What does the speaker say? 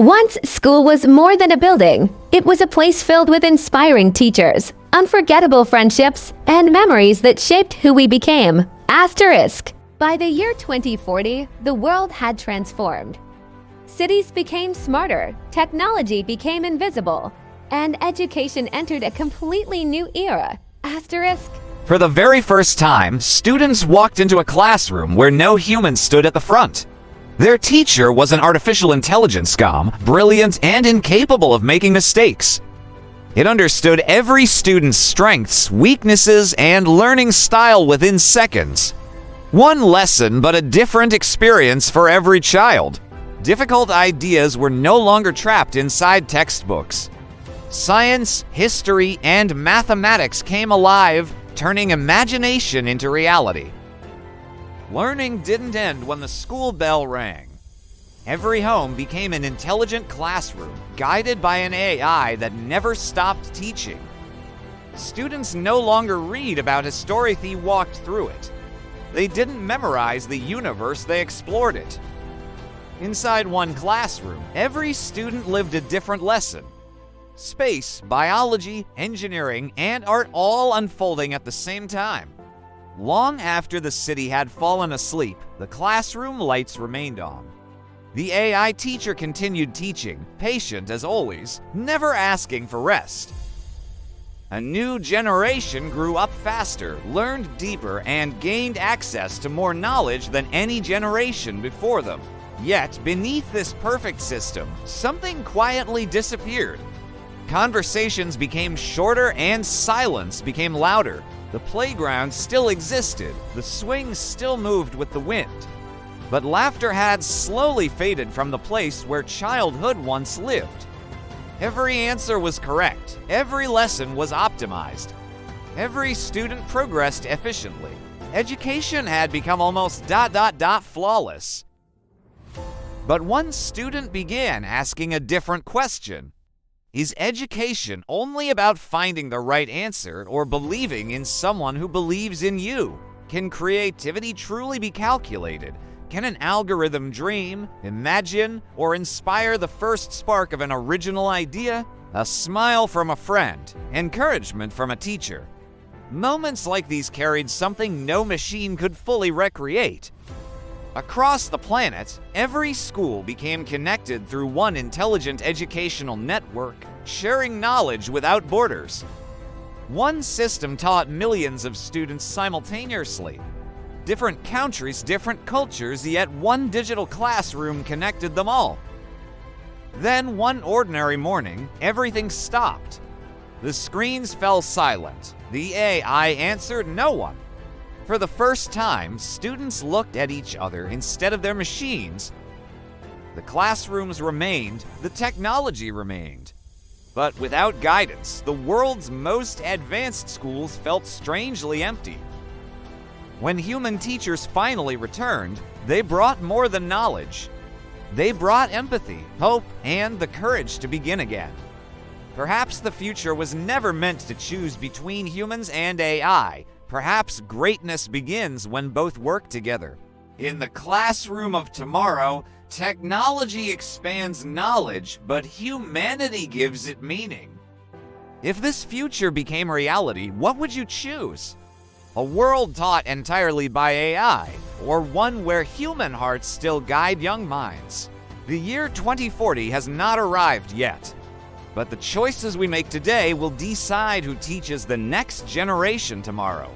Once, school was more than a building. It was a place filled with inspiring teachers, unforgettable friendships, and memories that shaped who we became. Asterisk. By the year 2040, the world had transformed. Cities became smarter, technology became invisible, and education entered a completely new era. Asterisk. For the very first time, students walked into a classroom where no human stood at the front. Their teacher was an artificial intelligence scum, brilliant and incapable of making mistakes. It understood every student's strengths, weaknesses, and learning style within seconds. One lesson, but a different experience for every child. Difficult ideas were no longer trapped inside textbooks. Science, history, and mathematics came alive, turning imagination into reality. Learning didn't end when the school bell rang. Every home became an intelligent classroom, guided by an AI that never stopped teaching. Students no longer read about as Dorothy walked through it. They didn't memorize the universe, they explored it. Inside one classroom, every student lived a different lesson. Space, biology, engineering, and art all unfolding at the same time. Long after the city had fallen asleep, the classroom lights remained on. The AI teacher continued teaching, patient as always, never asking for rest. A new generation grew up faster, learned deeper, and gained access to more knowledge than any generation before them. Yet, beneath this perfect system, something quietly disappeared. Conversations became shorter and silence became louder. The playground still existed, the swings still moved with the wind. But laughter had slowly faded from the place where childhood once lived. Every answer was correct, every lesson was optimized. Every student progressed efficiently. Education had become almost flawless. But one student began asking a different question. Is education only about finding the right answer or believing in someone who believes in you? Can creativity truly be calculated? Can an algorithm dream, imagine, or inspire the first spark of an original idea? A smile from a friend, encouragement from a teacher. Moments like these carried something no machine could fully recreate. Across the planet, every school became connected through one intelligent educational network, sharing knowledge without borders. One system taught millions of students simultaneously. Different countries, different cultures, yet one digital classroom connected them all. Then one ordinary morning, everything stopped. The screens fell silent. The AI answered no one. For the first time, students looked at each other instead of their machines. The classrooms remained, the technology remained. But without guidance, the world's most advanced schools felt strangely empty. When human teachers finally returned, they brought more than knowledge. They brought empathy, hope, and the courage to begin again. Perhaps the future was never meant to choose between humans and AI. Perhaps greatness begins when both work together. In the classroom of tomorrow, technology expands knowledge, but humanity gives it meaning. If this future became reality, what would you choose? A world taught entirely by AI, or one where human hearts still guide young minds? The year 2040 has not arrived yet, but the choices we make today will decide who teaches the next generation tomorrow.